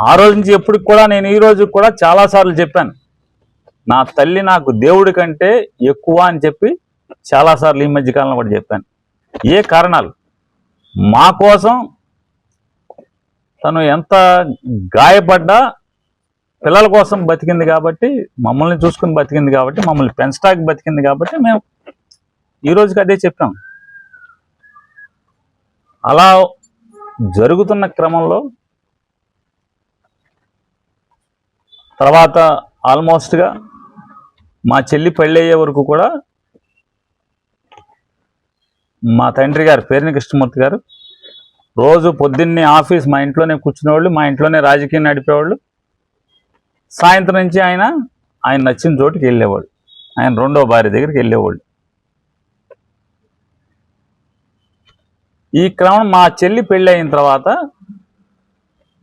ఆ రోజు నుంచి ఎప్పటికి కూడా నేను ఈ రోజు కూడా చాలాసార్లు చెప్పాను, నా తల్లి నాకు దేవుడి కంటే ఎక్కువ అని చెప్పి చాలాసార్లు ఈ మధ్యకాలంలో కూడా చెప్పాను. ఏ కారణాలు మా కోసం తను ఎంత గాయపడ్డా పిల్లల కోసం బతికింది కాబట్టి, మమ్మల్ని చూసుకుని బతికింది కాబట్టి, మమ్మల్ని పెంచడానికి బతికింది కాబట్టి మేము ఈ రోజుకి అదే చెప్పాం. అలా జరుగుతున్న క్రమంలో తర్వాత ఆల్మోస్ట్గా మా చెల్లి పెళ్ళయ్యే వరకు కూడా మా తండ్రి గారు పేర్ని కృష్ణమూర్తి గారు రోజు పొద్దున్నే ఆఫీస్ మా ఇంట్లోనే కూర్చునేవాళ్ళు, మా ఇంట్లోనే రాజకీయం నడిపేవాళ్ళు. సాయంత్రం నుంచి ఆయన నచ్చిన చోటుకి వెళ్ళేవాళ్ళు, ఆయన రెండో భార్య దగ్గరికి వెళ్ళేవాళ్ళు. ఈ క్రమం మా చెల్లి పెళ్ళి అయిన తర్వాత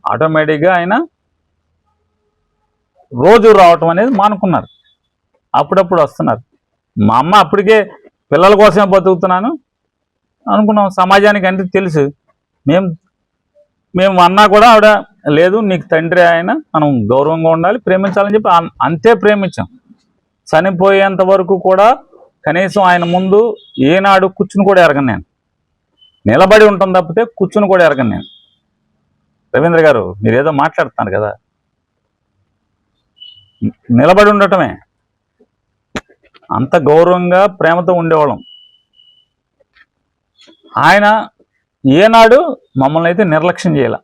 ఆటోమేటిక్గా ఆయన రోజు రావటం అనేది మానుకున్నారు. అప్పుడప్పుడు వస్తున్నారు. మా అమ్మ అప్పటికే పిల్లల కోసమే బతుకుతున్నాను అనుకున్నాం. సమాజానికి అంటే తెలుసు. మేము అన్నా కూడా ఆవిడ లేదు, నీకు తండ్రి ఆయన, మనం గౌరవంగా ఉండాలి, ప్రేమించాలని చెప్పి అంతే ప్రేమించాం. చనిపోయేంత వరకు కూడా కనీసం ఆయన ముందు ఏనాడు కూర్చుని కూడా ఎరగను. నేను నిలబడి ఉంటాం తప్పితే కూర్చుని కూడా ఎరగను నేను. రవీంద్ర గారు మీరేదో మాట్లాడుతున్నారు కదా, నిలబడి ఉండటమే. అంత గౌరవంగా ప్రేమతో ఉండేవాళ్ళం. ఆయన ఏనాడు మమ్మల్ని అయితే నిర్లక్ష్యం చేయాల.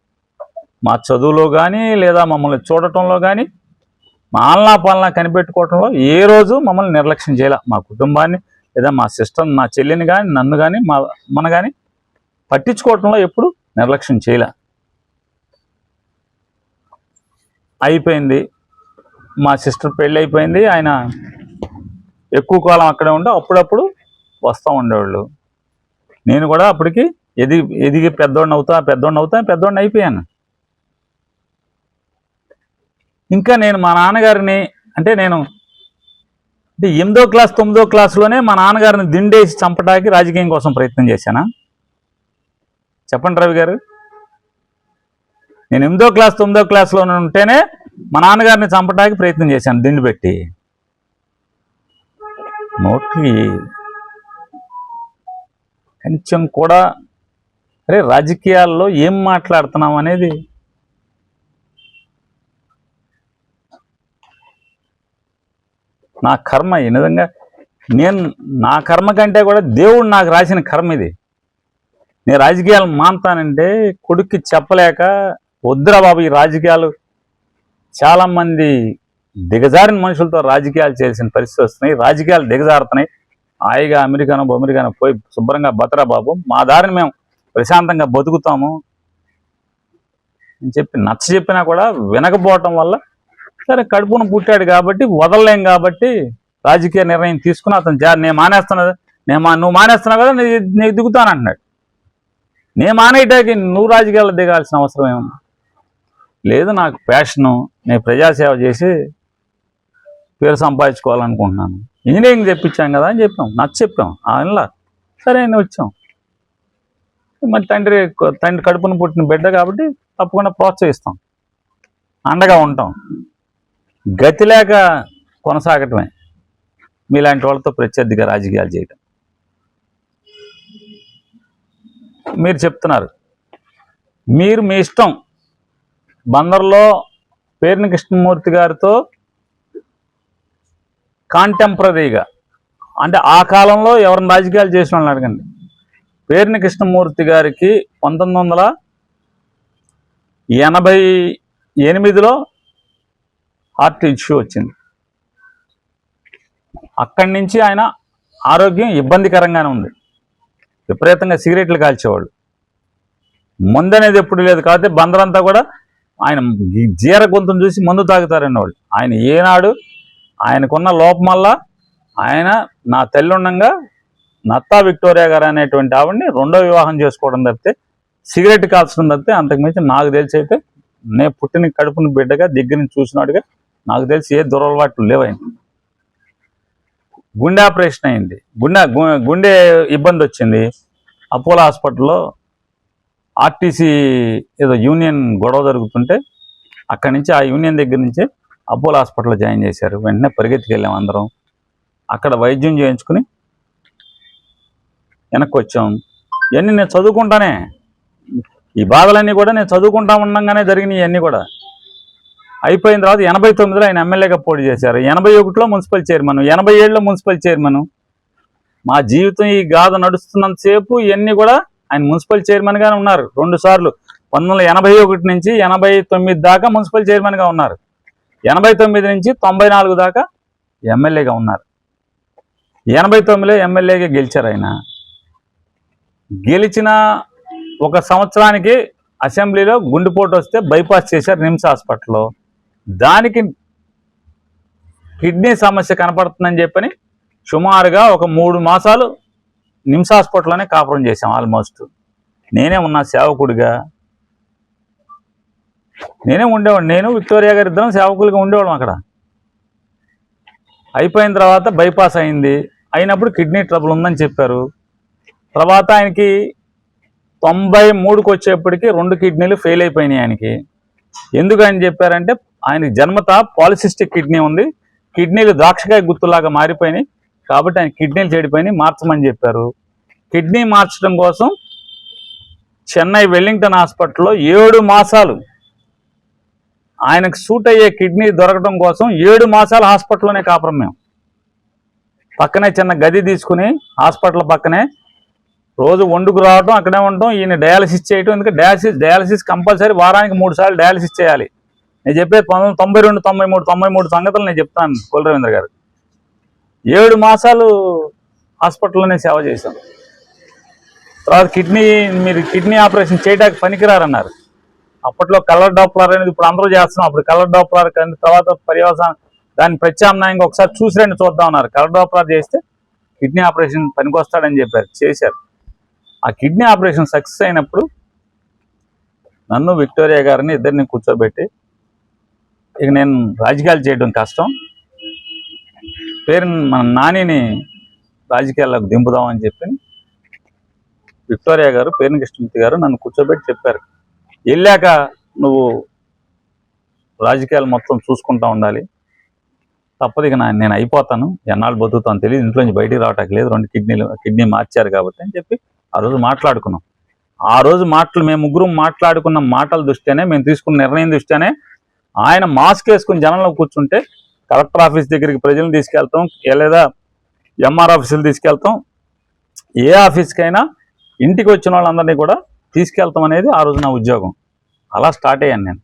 మా చదువులో కానీ లేదా మమ్మల్ని చూడటంలో కానీ, మా ఆలనా పాలనా కనిపెట్టుకోవటంలో ఏ రోజు మమ్మల్ని నిర్లక్ష్యం చేయాల. మా కుటుంబాన్ని లేదా మా సిస్టర్, నా చెల్లిని కానీ, నన్ను కానీ, మన కానీ పట్టించుకోవటంలో ఎప్పుడు నిర్లక్ష్యం చేయాల. అయిపోయింది, మా సిస్టర్ పెళ్ళి అయిపోయింది. ఆయన ఎక్కువ కాలం అక్కడే ఉంటే అప్పుడప్పుడు వస్తూ ఉండేవాళ్ళు. నేను కూడా అప్పటికి ఎదిగి పెద్దోడిని అయిపోయాను. ఇంకా నేను మా నాన్నగారిని అంటే 8వ క్లాస్ 9వ క్లాసులోనే మా నాన్నగారిని దిండేసి చంపడానికి రాజకీయం కోసం ప్రయత్నం చేశానా? చెప్పండి రవి గారు. నేను 8వ క్లాస్ 9వ క్లాస్లో ఉంటేనే మా నాన్నగారిని చంపడానికి ప్రయత్నం చేశాను దిండు పెట్టి. నోటికి కొంచెం కూడా అరే రాజకీయాల్లో ఏం మాట్లాడుతున్నాం అనేది నా కర్మ. ఈ విధంగా నా కర్మ కంటే కూడా దేవుడు నాకు రాసిన కర్మ ఇది. నేను రాజకీయాలు మానుతానంటే కొడుక్కి చెప్పలేక, వద్దురా బాబు ఈ రాజకీయాలు, చాలామంది దిగజారిన మనుషులతో రాజకీయాలు చేసిన పరిస్థితి వస్తున్నాయి, రాజకీయాలు దిగజారుతున్నాయి, హాయిగా అమెరికానో పోయి శుభ్రంగా బతరా బాబు, మా దారిని మేము ప్రశాంతంగా బతుకుతాము అని చెప్పి నచ్చ చెప్పినా కూడా వినకపోవటం వల్ల, సరే కడుపును పుట్టాడు కాబట్టి వదలలేం కాబట్టి రాజకీయ నిర్ణయం తీసుకుని అతను నేను మానేస్తున్నా, నువ్వు మానేస్తున్నావు కదా, నీకు దిగుతానంటున్నాడు. నేను మానేయటానికి నువ్వు రాజకీయాల్లో దిగాల్సిన అవసరం ఏమన్నా లేదు. నాకు ప్యాషను, నేను ప్రజాసేవ చేసి పేరు సంపాదించుకోవాలనుకుంటున్నాను. ఇంజనీరింగ్ చెప్పించాం కదా అని చెప్పాం. ఆయనలా సరే అని వచ్చాం. మరి తండ్రి కడుపును పుట్టిన బిడ్డ కాబట్టి తప్పకుండా ప్రోత్సహిస్తాం, అండగా ఉంటాం. గతి లేక కొనసాగటమే మీలాంటి వాళ్ళతో ప్రత్యర్థిగా రాజకీయాలు చేయటం. మీరు చెప్తున్నారు, మీరు మీ ఇష్టం బందర్లో పేర్ని కృష్ణమూర్తి గారితో కాంటెంపరీగా, అంటే ఆ కాలంలో ఎవరిని రాజకీయాలు చేసిన వాళ్ళని అడగండి. పేర్ని కృష్ణమూర్తి గారికి 1988లో హార్ట్ ఇష్యూ వచ్చింది. అక్కడి నుంచి ఆయన ఆరోగ్యం ఇబ్బందికరంగానే ఉంది. విపరీతంగా సిగరెట్లు కాల్చేవాళ్ళు. మందు అనేది ఎప్పుడు లేదు కాబట్టి బందరంతా కూడా ఆయన జీర గొంతును చూసి మందు తాగుతారనేవాళ్ళు. ఆయన ఏనాడు ఆయనకున్న లోపం వల్ల ఆయన నా తల్లి ఉండగా నత్తా విక్టోరియా గారు అనేటువంటి ఆవిడని రెండో వివాహం చేసుకోవడం తప్పితే, సిగరెట్ కాల్చడం తప్పితే అంతకుమించి నాకు తెలిసి అయితే, నేను పుట్టిన కడుపుని బిడ్డగా దగ్గర నుంచి చూసినాడుగా నాకు తెలిసి ఏ దురలవాట్లు లేవైనా. గుండె ఆపరేషన్ అయింది, గుండె ఇబ్బంది వచ్చింది. అపోలో హాస్పిటల్లో ఆర్టీసీ ఏదో యూనియన్ గొడవ జరుగుతుంటే అక్కడి నుంచి ఆ యూనియన్ దగ్గర నుంచి అపోలో హాస్పిటల్లో జాయిన్ చేశారు. వెంటనే పరిగెత్తుకెళ్ళాం అందరం. అక్కడ వైద్యం చేయించుకుని వెనక్కి వచ్చాం. ఇవన్నీ నేను చదువుకుంటానే, ఈ బాధలన్నీ కూడా నేను చదువుకుంటా ఉండగానే జరిగినాయి. ఇవన్నీ కూడా అయిపోయిన తర్వాత 89లో ఆయన ఎమ్మెల్యేగా పోటీ చేశారు. 81లో మున్సిపల్ చైర్మన్, 87లో మున్సిపల్ చైర్మన్. మా జీవితం ఈ గాథ నడుస్తున్నంతసేపు ఇవన్నీ కూడా ఆయన మున్సిపల్ చైర్మన్గానే ఉన్నారు 2 సార్లు. 1981 నుంచి 89 దాకా మున్సిపల్ చైర్మన్గా ఉన్నారు. 89 నుంచి 94 దాకా ఎమ్మెల్యేగా ఉన్నారు. 89లో ఎమ్మెల్యేగా గెలిచారు ఆయన. గెలిచిన 1 సంవత్సరానికి అసెంబ్లీలో గుండెపోటు వస్తే బైపాస్ చేశారు నిమ్స్ హాస్పిటల్లో. దానికి కిడ్నీ సమస్య కనపడుతుందని చెప్పని సుమారుగా ఒక 3 మాసాలు నిమ్స్ హాస్పిటల్లోనే కాపురం చేశాం. ఆల్మోస్ట్ నేనే ఉన్నా సేవకుడిగా, నేనే ఉండేవాడు. నేను విక్టోరియా గారు ఇద్దరం సేవకులుగా ఉండేవాళ్ళం అక్కడ. అయిపోయిన తర్వాత బైపాస్ అయింది. అయినప్పుడు కిడ్నీ ట్రబుల్ ఉందని చెప్పారు. తర్వాత ఆయనకి 93కి వచ్చేప్పటికి 2 కిడ్నీలు ఫెయిల్ అయిపోయినాయి ఆయనకి. ఎందుకు ఆయన చెప్పారంటే ఆయనకి జన్మత పాలిసిస్టిక్ కిడ్నీ ఉంది, కిడ్నీలు ద్రాక్షకాయ గుర్తులాగా మారిపోయినాయి, కాబట్టి ఆయన కిడ్నీలు చెడిపోయినాయి, మార్చమని చెప్పారు. కిడ్నీ మార్చడం కోసం చెన్నై వెల్లింగ్టన్ హాస్పిటల్లో 7 మాసాలు ఆయనకు సూట్ అయ్యే కిడ్నీ దొరకడం కోసం 7 మాసాలు హాస్పిటల్లోనే కాపురం. మేము పక్కనే చిన్న గది తీసుకుని హాస్పిటల్ పక్కనే రోజు వండుకు రావడం, అక్కడే ఉండటం, ఈయన డయాలసిస్ చేయటం. ఎందుకంటే డయాలసిస్ కంపల్సరీ వారానికి 3 సార్లు డయాలసిస్ చేయాలి. నేను చెప్పేది 1992, 93 సంగతులు నేను చెప్తాను కొల్లు రవీంద్ర గారు. 7 మాసాలు హాస్పిటల్లోనే సేవ చేశాం. తర్వాత మీరు కిడ్నీ ఆపరేషన్ చేయడానికి పనికిరారన్నారు. అప్పట్లో కలర్ డాప్లర్ అనేది ఇప్పుడు అందరూ చేస్తున్నాం. అప్పుడు కలర్ డాప్లర్ తర్వాత పర్యవసానం దాన్ని ప్రత్యామ్నాయంగా ఒకసారి చూసి చూద్దాం అన్నారు. కలర్ డాప్లర్ చేస్తే కిడ్నీ ఆపరేషన్ పనికొస్తాడని చెప్పారు, చేశారు. ఆ కిడ్నీ ఆపరేషన్ సక్సెస్ అయినప్పుడు నన్ను విక్టోరియా గారిని ఇద్దరిని కూర్చోబెట్టి, ఇక నేను రాజకీయాలు చేయడం కష్టం, మన నానిని రాజకీయాల్లోకి దింపుదామని చెప్పి విక్టోరియా గారు, పేరుని కృష్ణమూర్తి గారు నన్ను కూర్చోబెట్టి చెప్పారు, వెళ్ళాక నువ్వు రాజకీయాలు మొత్తం చూసుకుంటా ఉండాలి, తప్పదు, ఇక నేను అయిపోతాను, ఎన్నాళ్ళు బతుకుతాను తెలియదు, ఇంట్లోంచి బయటికి రావటానికి లేదు, 2 కిడ్నీ మార్చారు కాబట్టి అని చెప్పి ఆ రోజు మాట్లాడుకున్నాం. ఆ రోజు మేము ముగ్గురు మాట్లాడుకున్న మాటల దృష్ట్యానే, మేము తీసుకున్న నిర్ణయం దృష్ట్యానే ఆయన మాస్క్ వేసుకుని జనంలో కూర్చుంటే కలెక్టర్ ఆఫీస్ దగ్గరికి ప్రజలను తీసుకెళ్తాం, లేదా ఎంఆర్ ఆఫీసులు తీసుకెళ్తాం, ఏ ఆఫీస్కైనా ఇంటికి వచ్చిన వాళ్ళందరినీ కూడా తీసుకెళ్తాం అనేది ఆ రోజు నా ఉద్యోగం. అలా స్టార్ట్ అయ్యాను నేను.